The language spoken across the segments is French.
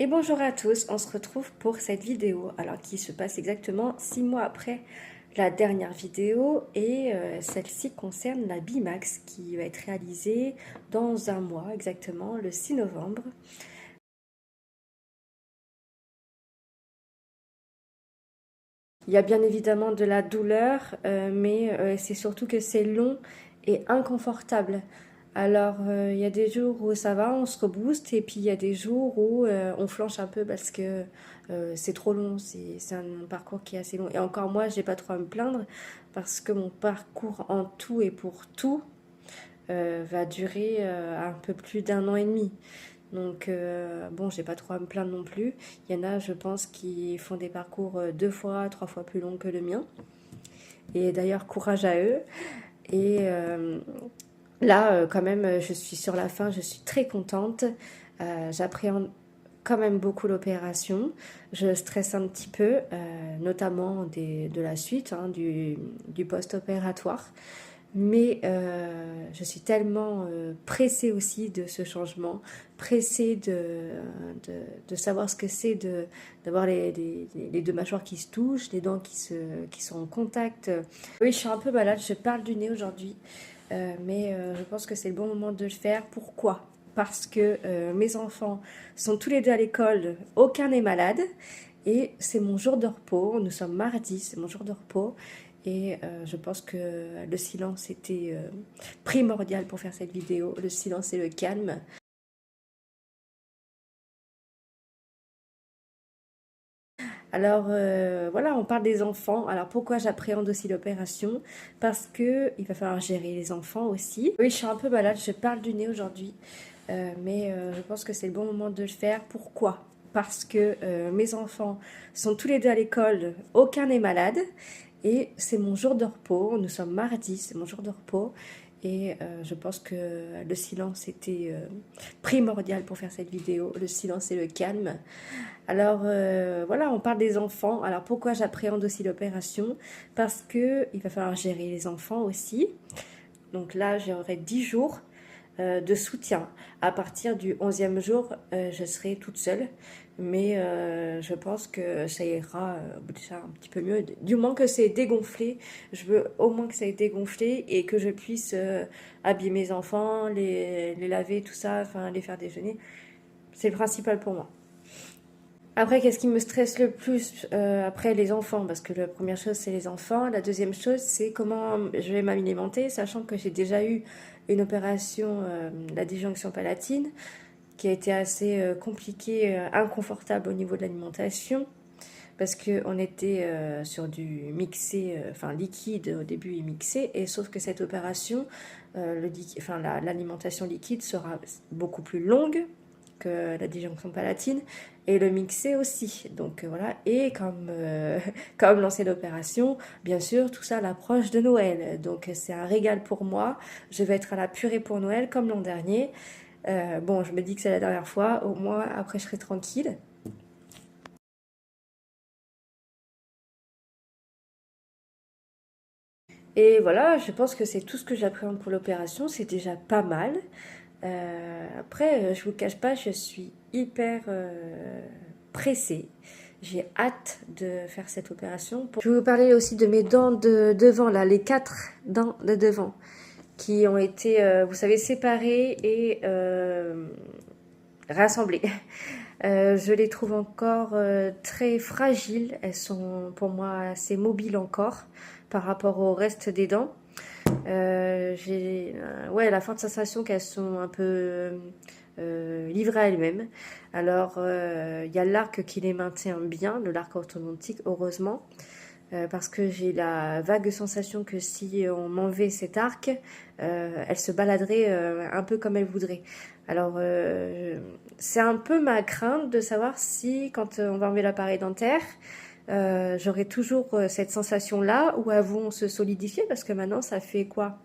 Et bonjour à tous, on se retrouve pour cette vidéo, alors qui se passe exactement 6 mois après la dernière vidéo et celle-ci concerne la Bimax qui va être réalisée dans un mois exactement, le 6 novembre. Il y a bien évidemment de la douleur, mais c'est surtout que c'est long et inconfortable. Alors, il y a des jours où ça va, on se rebooste, et puis il y a des jours où on flanche un peu parce que c'est trop long, c'est un parcours qui est assez long. Et encore moi, j'ai pas trop à me plaindre parce que mon parcours en tout et pour tout va durer un peu plus d'un an et demi. Donc, bon, j'ai pas trop à me plaindre non plus. Il y en a, je pense, qui font des parcours 2 fois, 3 fois plus longs que le mien. Et d'ailleurs, courage à eux. Et là, quand même, je suis sur la fin, je suis très contente. J'appréhende quand même beaucoup l'opération. Je stresse un petit peu, notamment de la suite, hein, du post-opératoire. Mais je suis tellement pressée aussi de ce changement, pressée de savoir ce que c'est d'avoir les deux mâchoires qui se touchent, les dents qui sont en contact. Oui, je suis un peu malade, je parle du nez aujourd'hui, mais je pense que c'est le bon moment de le faire. Pourquoi? Parce que mes enfants sont tous les deux à l'école, aucun n'est malade, et c'est mon jour de repos. Nous sommes mardi, c'est mon jour de repos. Et je pense que le silence était primordial pour faire cette vidéo. Le silence et le calme. Alors voilà, on parle des enfants. Alors pourquoi j'appréhende aussi l'opération? Parce que il va falloir gérer les enfants aussi. Oui, je suis un peu malade, je parle du nez aujourd'hui. Mais je pense que c'est le bon moment de le faire. Pourquoi? Parce que mes enfants sont tous les deux à l'école, aucun n'est malade. Et c'est mon jour de repos. Nous sommes mardi, c'est mon jour de repos. Et je pense que le silence était primordial pour faire cette vidéo. Le silence et le calme. Alors voilà, on parle des enfants. Alors pourquoi j'appréhende aussi l'opération? Parce que il va falloir gérer les enfants aussi. Donc là, j'aurai 10 jours de soutien. À partir du 11e jour, je serai toute seule. Mais je pense que ça ira déjà un petit peu mieux. Du moins que c'est dégonflé. Je veux au moins que ça ait dégonflé et que je puisse habiller mes enfants, les laver, tout ça, enfin les faire déjeuner. C'est le principal pour moi. Après, qu'est-ce qui me stresse le plus après les enfants? Parce que la première chose, c'est les enfants. La deuxième chose, c'est comment je vais m'alimenter, sachant que j'ai déjà eu une opération, la disjonction palatine, qui a été assez compliquée, inconfortable au niveau de l'alimentation, parce qu'on était sur du mixé, enfin liquide au début et mixé, et sauf que cette opération, l'alimentation liquide sera beaucoup plus longue que la disjonction palatine et le mixé aussi. Donc voilà, et comme l'ancienne opération, bien sûr, tout ça à l'approche de Noël. Donc c'est un régal pour moi. Je vais être à la purée pour Noël comme l'an dernier. Bon, je me dis que c'est la dernière fois, au moins après je serai tranquille. Et voilà, je pense que c'est tout ce que j'appréhende pour l'opération, c'est déjà pas mal. Après, je vous cache pas, je suis hyper pressée. J'ai hâte de faire cette opération. Je vais vous parler aussi de mes dents de devant, là, les 4 dents de devant, qui ont été, vous savez, séparées et rassemblées. Je les trouve encore très fragiles. Elles sont pour moi assez mobiles encore par rapport au reste des dents. J'ai ouais, la forte sensation qu'elles sont un peu livrées à elles-mêmes. Alors, il y a l'arc qui les maintient bien, le l'arc orthodontique, heureusement, parce que j'ai la vague sensation que si on m'enlevait cet arc, elle se baladerait un peu comme elle voudrait. Alors, c'est un peu ma crainte de savoir si, quand on va enlever l'appareil dentaire, j'aurai toujours cette sensation-là où elles vont se solidifier parce que maintenant, ça fait quoi?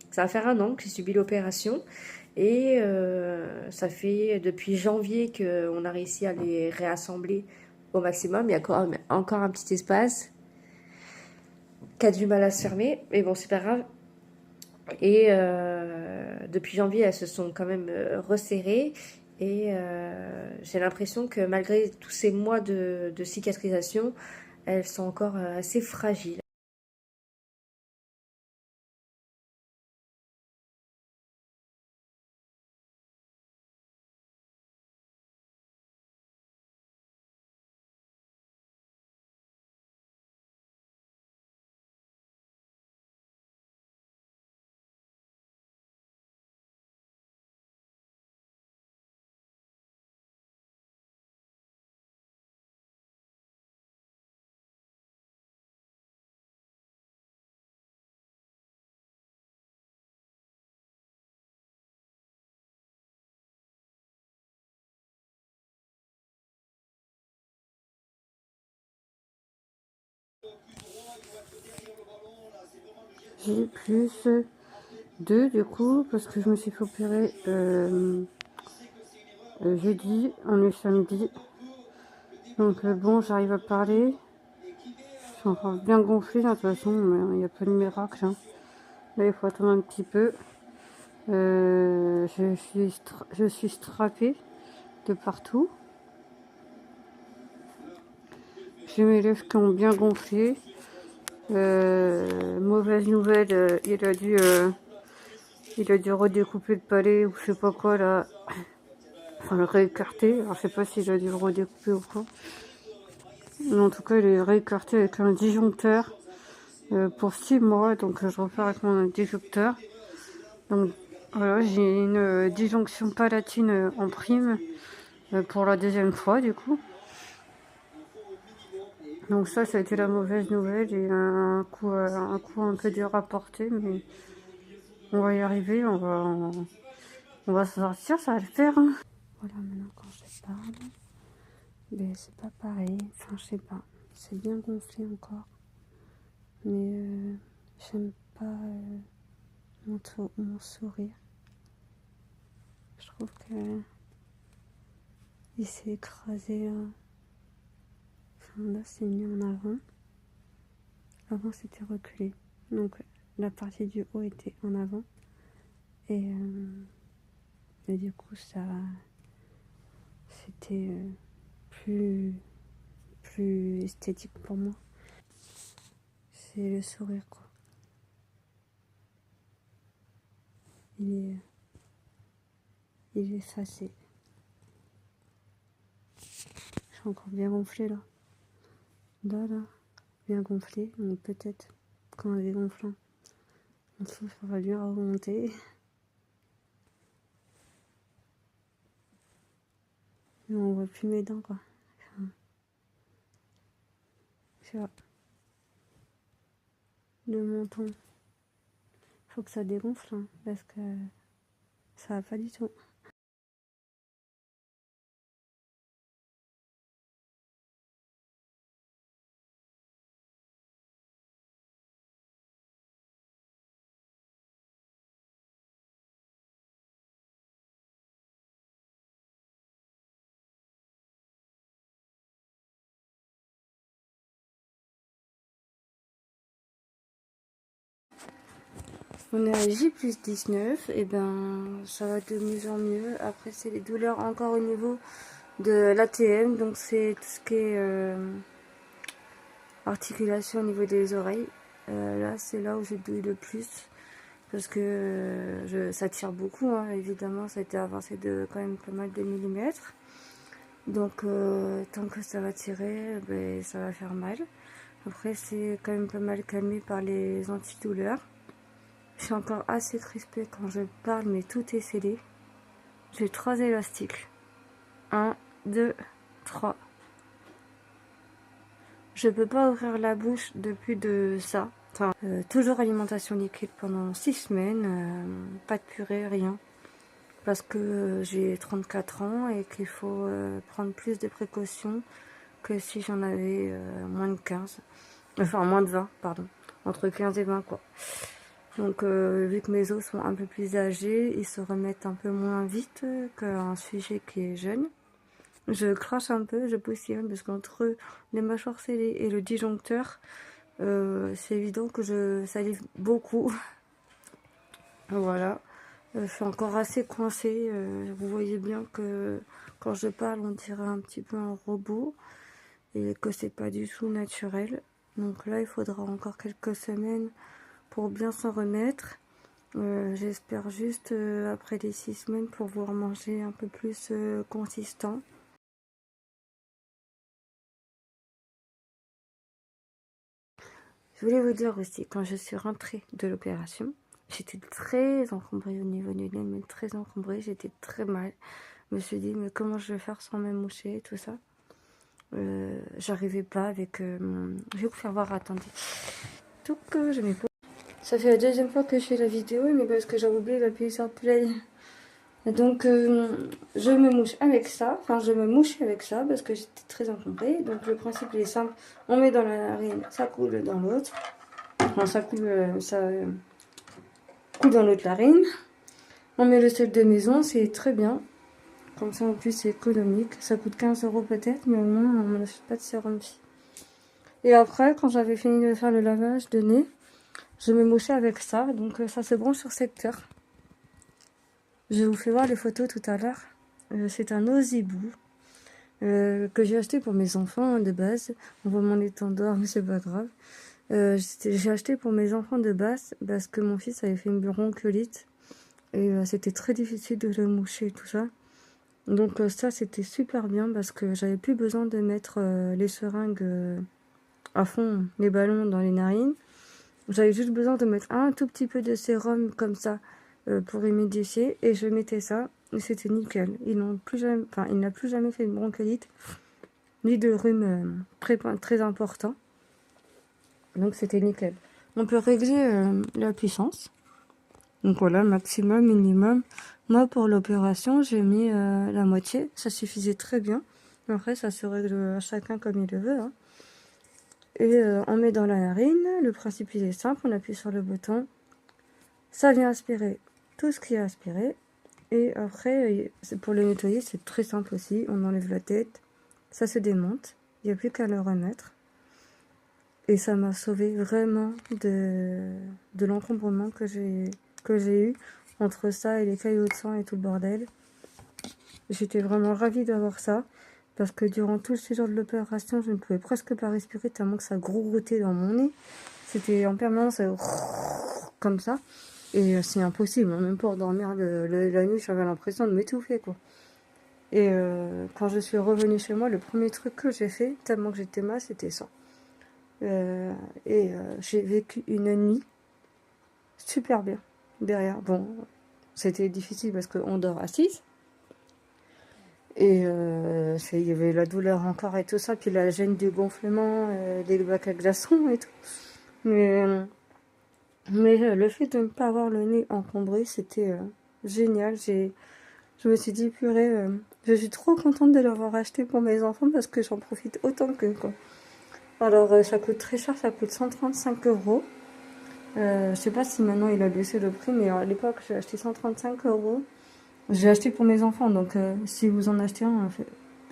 Ça va faire un an que j'ai subi l'opération et ça fait depuis janvier qu'on a réussi à les réassembler au maximum. Il y a encore un petit espace qui a du mal à se fermer, mais bon, c'est pas grave. Et depuis janvier, elles se sont quand même resserrées. Et j'ai l'impression que malgré tous ces mois de cicatrisation, elles sont encore assez fragiles. J'ai plus 2 du coup, parce que je me suis fait opérer jeudi, on est samedi. Donc bon, j'arrive à parler. Je suis encore bien gonflée, de toute façon, mais il n'y a pas de miracle. Hein. Là, il faut attendre un petit peu. Je suis strappée de partout. J'ai mes lèvres qui ont bien gonflé. Mauvaise nouvelle, il a dû redécouper le palais ou je sais pas quoi là. Enfin, le réécarter. Alors, je sais pas s'il a dû le redécouper ou quoi. Mais en tout cas, il est réécarté avec un disjoncteur pour 6 mois. Donc, je repars avec mon disjoncteur. Donc, voilà, j'ai une disjonction palatine en prime pour la deuxième fois, du coup. Donc, ça a été la mauvaise nouvelle et un coup un peu dur à porter. Mais on va y arriver, on va s'en sortir, ça va le faire. Hein. Voilà, maintenant, quand je parle. Mais c'est pas pareil, enfin je sais pas, c'est bien gonflé encore, mais j'aime pas mon sourire. Je trouve que il s'est écrasé, enfin là c'est mis en avant c'était reculé, donc la partie du haut était en avant, et, et du coup ça, c'était plus esthétique pour moi. C'est le sourire quoi. Il est effacé. Je suis encore bien gonflée là. Là, bien gonflé, donc peut-être quand elle est gonflant, on se fera bien remonter. Mais on voit plus mes dents quoi. Enfin, tu vois, le menton, faut que ça dégonfle hein, parce que ça va pas du tout. On est à J+19, et ben ça va de mieux en mieux. Après c'est les douleurs encore au niveau de l'ATM, donc c'est tout ce qui est articulation au niveau des oreilles. Là c'est là où je douille le plus. Parce que ça tire beaucoup, hein, évidemment, ça a été avancé de quand même pas mal de millimètres. Donc tant que ça va tirer, ben, ça va faire mal. Après c'est quand même pas mal calmé par les antidouleurs. Je suis encore assez crispée quand je parle, mais tout est scellé. J'ai 3 élastiques. 1, 2, 3. Je peux pas ouvrir la bouche depuis de ça. Enfin, toujours alimentation liquide pendant 6 semaines, pas de purée, rien. Parce que j'ai 34 ans et qu'il faut prendre plus de précautions que si j'en avais moins de 15. Enfin, moins de 20, pardon. Entre 15 et 20, quoi. Donc, vu que mes os sont un peu plus âgés, ils se remettent un peu moins vite qu'un sujet qui est jeune. Je crache un peu, je poussière, parce qu'entre les mâchoires scellées et le disjoncteur, c'est évident que je salive beaucoup. Voilà. Je suis encore assez coincée. Vous voyez bien que quand je parle, on dirait un petit peu un robot et que c'est pas du tout naturel. Donc là, il faudra encore quelques semaines pour bien s'en remettre. J'espère juste après les 6 semaines pouvoir manger un peu plus consistant. Je voulais vous dire aussi, quand je suis rentrée de l'opération, j'étais très encombrée au niveau du nez, mais très encombrée, j'étais très mal. Je me suis dit, mais comment je vais faire sans me moucher et tout ça. J'arrivais pas avec mon... Je vais vous faire voir, attendez. Donc, je mets pas. Ça fait la deuxième fois que je fais la vidéo, mais parce que j'ai oublié d'appuyer sur play. Donc, je me mouche avec ça. Enfin, je me mouche avec ça parce que j'étais très encombrée. Donc, le principe il est simple. On met dans la narine, ça coule dans l'autre. Enfin, ça coule dans l'autre narine. On met le sel de maison, c'est très bien. Comme ça, en plus, c'est économique. Ça coûte 15 € peut-être, mais au moins, on n'achète pas de sérum. Et après, quand j'avais fini de faire le lavage de nez, je me mouchais avec ça. Donc, ça se branche sur secteur. Je vous fais voir les photos tout à l'heure. C'est un Ozibou que j'ai acheté pour mes enfants de base. On voit mon étendard, mais c'est pas grave. J'ai acheté pour mes enfants de base parce que mon fils avait fait une bronchiolite et c'était très difficile de le moucher et tout ça. Donc ça c'était super bien parce que j'avais plus besoin de mettre les seringues à fond, les ballons dans les narines. J'avais juste besoin de mettre un tout petit peu de sérum comme ça pour humidifier et je mettais ça et c'était nickel. Il n'a plus jamais fait une bronchiolite ni de rhume très important. Donc c'était nickel. On peut régler la puissance. Donc voilà, maximum, minimum. Moi pour l'opération, j'ai mis la moitié. Ça suffisait très bien. Après, ça se règle à chacun comme il le veut. Hein. Et on met dans la narine. Le principe il est simple. On appuie sur le bouton. Ça vient aspirer tout ce qui est aspiré. Et après, pour le nettoyer, c'est très simple aussi. On enlève la tête. Ça se démonte. Il n'y a plus qu'à le remettre. Et ça m'a sauvé vraiment de l'encombrement que j'ai eu entre ça et les caillots de sang et tout le bordel. J'étais vraiment ravie d'avoir ça parce que durant tout le séjour de l'opération, je ne pouvais presque pas respirer tellement que ça grouroutait dans mon nez. C'était en permanence comme ça. Et c'est impossible, même pour dormir la nuit, j'avais l'impression de m'étouffer, quoi. Et quand je suis revenue chez moi, le premier truc que j'ai fait, tellement que j'étais mal, c'était ça. J'ai vécu une nuit super bien derrière. Bon, c'était difficile parce qu'on dort assise. Et il y avait la douleur encore et tout ça, puis la gêne du gonflement, des bacs à glaçons et tout. Mais le fait de ne pas avoir le nez encombré, c'était génial. Je me suis dit, purée, je suis trop contente de l'avoir acheté pour mes enfants parce que j'en profite autant qu'eux, quoi. Alors, ça coûte très cher, ça coûte 135 €. Je sais pas si maintenant il a baissé le prix, mais à l'époque, j'ai acheté 135 €. J'ai acheté pour mes enfants, donc si vous en achetez un,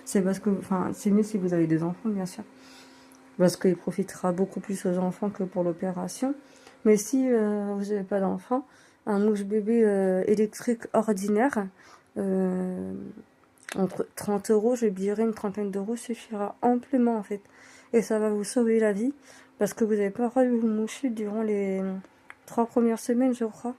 c'est parce que, enfin, c'est mieux si vous avez des enfants, bien sûr. Parce qu'il profitera beaucoup plus aux enfants que pour l'opération. Mais si vous n'avez pas d'enfants, un mouche bébé électrique ordinaire, euh, entre 30 €, je dirais une trentaine d'euros suffira amplement en fait. Et ça va vous sauver la vie parce que vous n'avez pas le droit de vous moucher durant les 3 premières semaines, je crois.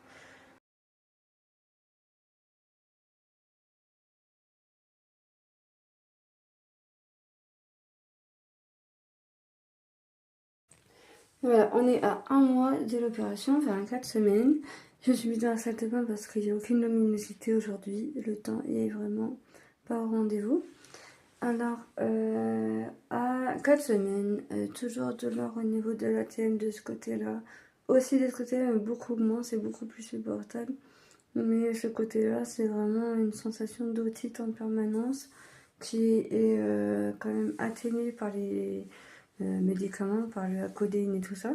Voilà, on est à 1 mois de l'opération, enfin 4 semaines. Je suis dans la salle de bain parce qu'il n'y a aucune luminosité aujourd'hui. Le temps est vraiment pas au rendez-vous. Alors, à 4 semaines, toujours douleur au niveau de l'ATM de ce côté-là. Aussi de ce côté-là, mais beaucoup moins, c'est beaucoup plus supportable. Mais ce côté-là, c'est vraiment une sensation d'otite en permanence qui est quand même atténuée par les médicaments, par la codéine et tout ça.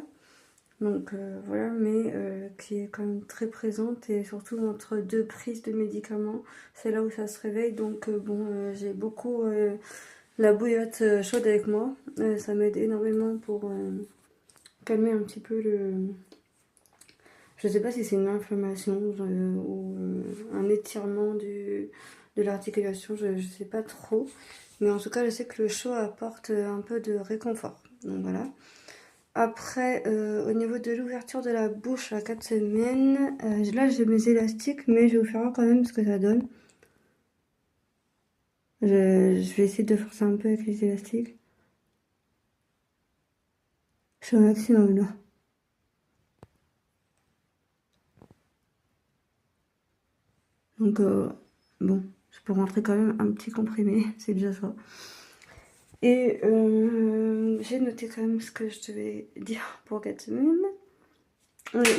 Donc voilà, mais qui est quand même très présente et surtout entre deux prises de médicaments, c'est là où ça se réveille. Donc j'ai beaucoup la bouillotte chaude avec moi. Ça m'aide énormément pour calmer un petit peu Je sais pas si c'est une inflammation ou un étirement de l'articulation, je sais pas trop. Mais en tout cas, je sais que le chaud apporte un peu de réconfort. Donc voilà. Après, au niveau de l'ouverture de la bouche à 4 semaines, là j'ai mes élastiques, mais je vais vous faire voir quand même ce que ça donne. Je vais essayer de forcer un peu avec les élastiques. Je suis au maximum là. Donc, bon, je peux rentrer quand même un petit comprimé, c'est déjà ça. Et j'ai noté quand même ce que je devais dire pour 4 semaines.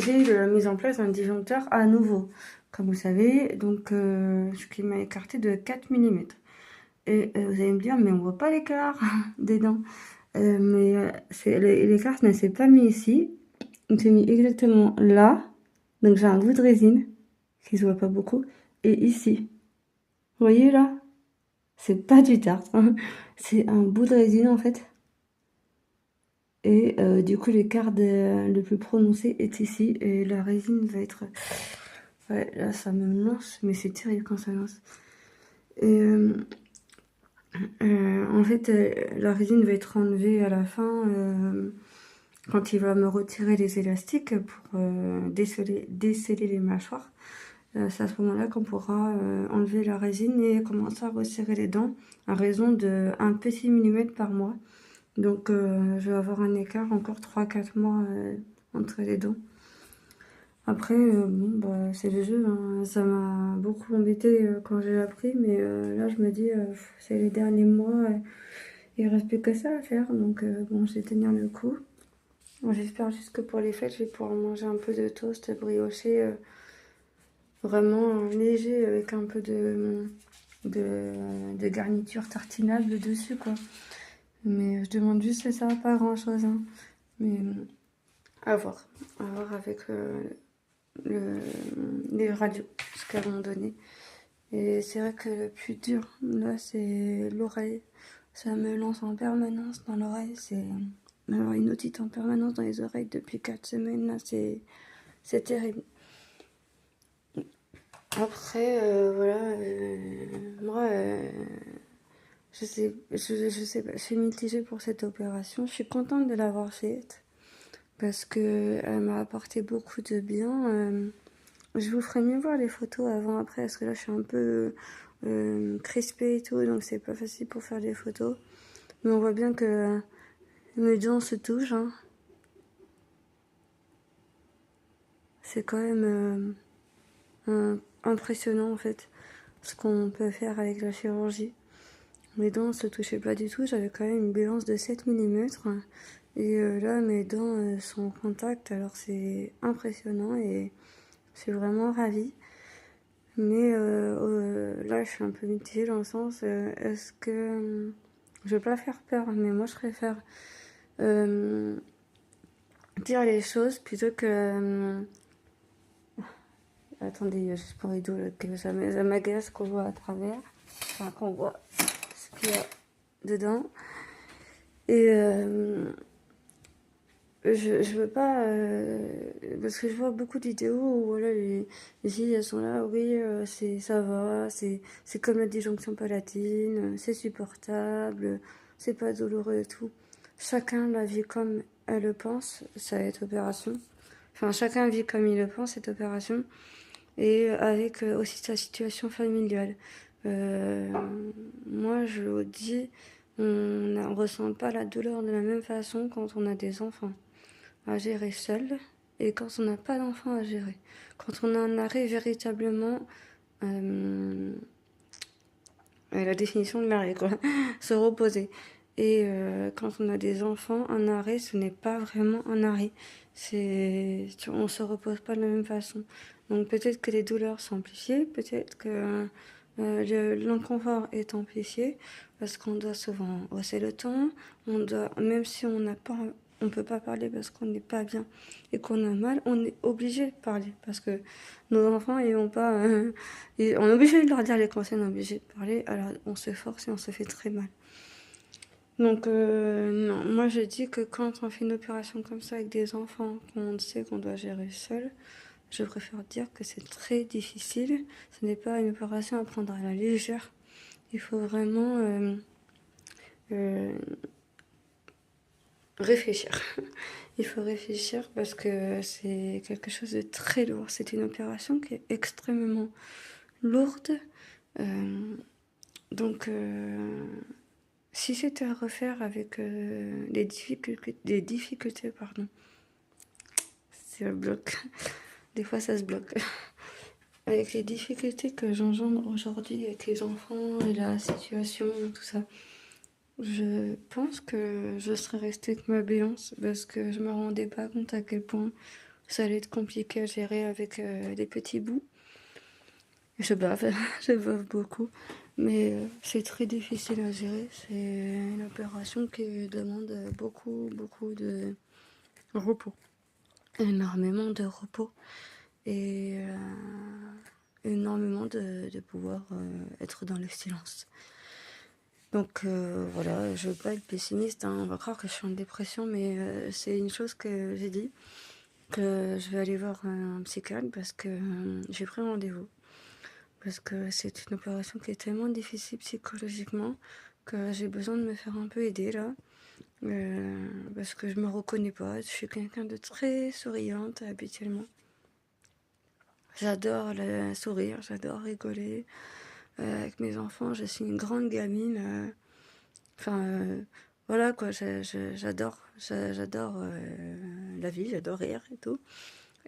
J'ai eu la mise en place d'un disjoncteur à nouveau, comme vous savez, donc ce qui m'a écarté de 4 mm. Et vous allez me dire, mais on voit pas l'écart des dents. Mais l'écart ne s'est pas mis ici, il s'est mis exactement là. Donc j'ai un bout de résine qui se voit pas beaucoup, et ici. Vous voyez là? C'est pas du tartre, hein. C'est un bout de résine en fait. Et du coup, l'écart le plus prononcé est ici. Et la résine va être... Ouais, là, ça me lance, mais c'est terrible quand ça lance. Et en fait, la résine va être enlevée à la fin quand il va me retirer les élastiques pour déceler les mâchoires. C'est à ce moment-là qu'on pourra enlever la résine et commencer à resserrer les dents à raison de 1 petit millimètre par mois. Donc je vais avoir un écart encore 3-4 mois entre les dents. Après, bon, bah, c'est le jeu, hein. Ça m'a beaucoup embêté quand j'ai appris, mais là je me dis, c'est les derniers mois, il reste plus que ça à faire, donc bon, je vais tenir le coup. Bon, j'espère juste que pour les fêtes, je vais pouvoir manger un peu de toast brioché, vraiment léger, avec un peu de garniture tartinable dessus, quoi. Mais je demande juste ça, pas grand-chose, hein. Mais à voir avec les radios, ce qu'elles m'ont donné. Et c'est vrai que le plus dur, là, c'est l'oreille. Ça me lance en permanence dans l'oreille. C'est avoir une otite en permanence dans les oreilles depuis 4 semaines, là, c'est terrible. Après, voilà, moi, je sais pas, je suis mitigée pour cette opération. Je suis contente de l'avoir faite parce que elle m'a apporté beaucoup de bien. Je vous ferai mieux voir les photos avant-après, parce que là je suis un peu crispée et tout, donc c'est pas facile pour faire des photos. Mais on voit bien que mes dents se touchent, hein. C'est quand même impressionnant en fait, ce qu'on peut faire avec la chirurgie. Mes dents se touchaient pas du tout, j'avais quand même une balance de 7 mm. Et là mes dents sont en contact, alors c'est impressionnant et je suis vraiment ravie. Mais là, je suis un peu mitigée dans le sens, est-ce que... je veux pas faire peur, mais moi, je préfère dire les choses plutôt que... attendez, juste pour rideau, là, que ça m'agace qu'on voit à travers. Enfin, qu'on voit ce qu'il y a dedans. Et je veux pas... parce que je vois beaucoup de vidéos où voilà, les filles, elles sont là, oui, ça va, c'est comme la disjonction palatine, c'est supportable, c'est pas douloureux et tout. Chacun la vit comme elle le pense, cette opération. Enfin, chacun vit comme il le pense, cette opération. Et avec aussi sa situation familiale. Euh, Moi, je vous dis, on ne ressent pas la douleur de la même façon quand on a des enfants à gérer seul et quand on n'a pas d'enfant à gérer. Quand on a un arrêt véritablement, la définition de l'arrêt, quoi, se reposer. Et quand on a des enfants, un arrêt, ce n'est pas vraiment un arrêt. On se repose pas de la même façon. Donc peut-être que les douleurs sont amplifiées, peut-être que l'inconfort est amplifié parce qu'on doit souvent hausser le ton. On doit, même si on n'a pas, on peut pas parler parce qu'on n'est pas bien et qu'on a mal, on est obligé de parler parce que nos enfants ils vont pas, on est obligé de leur dire les conseils, on est obligé de parler. Alors on se force et on se fait très mal. Donc non, moi je dis que quand on fait une opération comme ça avec des enfants qu'on sait qu'on doit gérer seul, je préfère dire que c'est très difficile. Ce n'est pas une opération à prendre à la légère. Il faut vraiment réfléchir. Il faut réfléchir parce que c'est quelque chose de très lourd. C'est une opération qui est extrêmement lourde. Donc, si c'était à refaire avec des difficultés, pardon, c'est le bloc. Des fois, ça se bloque. Avec les difficultés que j'engendre aujourd'hui avec les enfants et la situation, tout ça, je pense que je serais restée avec ma béance parce que je me rendais pas compte à quel point ça allait être compliqué à gérer avec des petits bouts. Je bave, je bave beaucoup, mais c'est très difficile à gérer. C'est une opération qui demande beaucoup, beaucoup de repos, énormément de repos et énormément de pouvoir être dans le silence. Donc voilà, je veux pas être pessimiste, hein. On va croire que je suis en dépression, mais c'est une chose que j'ai dit, que je vais aller voir un psychiatre parce que j'ai pris rendez-vous. Parce que c'est une opération qui est tellement difficile psychologiquement que j'ai besoin de me faire un peu aider là. Parce que je me reconnais pas. Je suis quelqu'un de très souriante habituellement. J'adore sourire, j'adore rigoler. Avec mes enfants, je suis une grande gamine. Voilà quoi, j'adore la vie, j'adore rire et tout.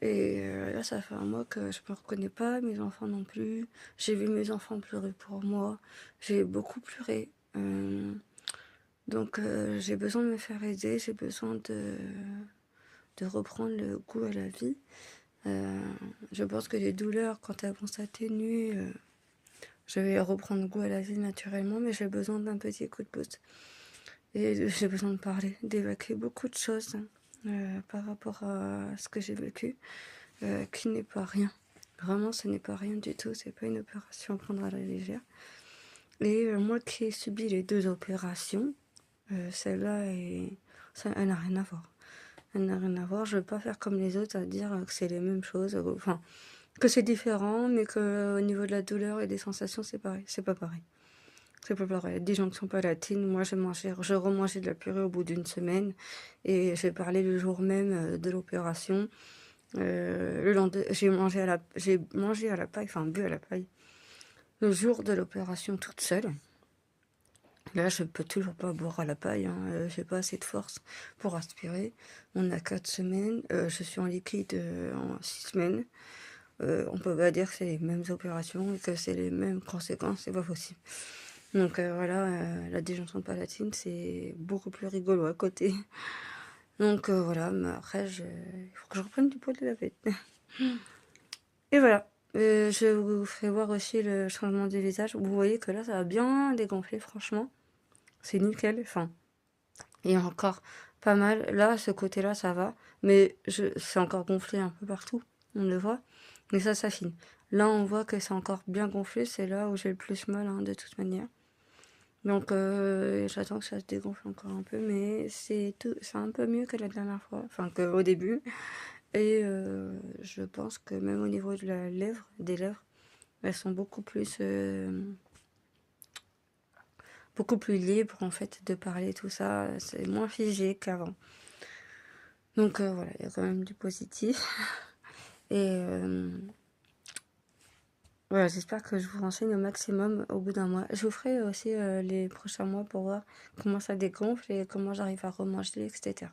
Et là, ça fait un mois que je me reconnais pas, mes enfants non plus. J'ai vu mes enfants pleurer pour moi. J'ai beaucoup pleuré. Donc j'ai besoin de me faire aider, j'ai besoin de reprendre le goût à la vie. Je pense que les douleurs, quand elles vont s'atténuer, je vais reprendre goût à la vie naturellement, mais j'ai besoin d'un petit coup de pouce. Et j'ai besoin de parler, d'évacuer beaucoup de choses par rapport à ce que j'ai vécu, qui n'est pas rien. Vraiment, ce n'est pas rien du tout. C'est pas une opération à prendre à la légère. Et moi qui ai subi les 2 opérations, celle-là, elle n'a rien à voir. Elle n'a rien à voir. Je ne veux pas faire comme les autres à dire que c'est les mêmes choses. Enfin, que c'est différent, mais qu'au niveau de la douleur et des sensations, c'est pareil. C'est pas pareil. C'est pas pareil. Des gens qui sont palatines, moi je remangeais de la purée au bout d'une semaine et j'ai parlé le jour même de l'opération. Le lendemain, j'ai mangé à la paille, enfin bu à la paille, le jour de l'opération toute seule. Là, je peux toujours pas boire à la paille, hein. J'ai pas assez de force pour aspirer. On a 4 semaines, je suis en liquide en 6 semaines. On peut pas dire que c'est les mêmes opérations et que c'est les mêmes conséquences, c'est pas possible. Donc voilà, la déjonction palatine, c'est beaucoup plus rigolo à côté. Donc voilà, mais après, il faut que je reprenne du poil de la bête. Et voilà, je vous ferai voir aussi le changement du visage. Vous voyez que là, ça va bien dégonfler, franchement. C'est nickel, enfin, il y a encore pas mal. Là, ce côté-là, ça va, mais c'est encore gonflé un peu partout, on le voit. Mais ça s'affine. Là, on voit que c'est encore bien gonflé, c'est là où j'ai le plus mal, hein, de toute manière. Donc j'attends que ça se dégonfle encore un peu, mais c'est un peu mieux que la dernière fois, enfin qu'au début. Et je pense que même au niveau de des lèvres, elles sont beaucoup plus libres en fait de parler tout ça. C'est moins figé qu'avant. Donc voilà, il y a quand même du positif. Et voilà, j'espère que je vous renseigne au maximum au bout d'un mois. Je vous ferai aussi les prochains mois pour voir comment ça dégonfle et comment j'arrive à remanger, etc.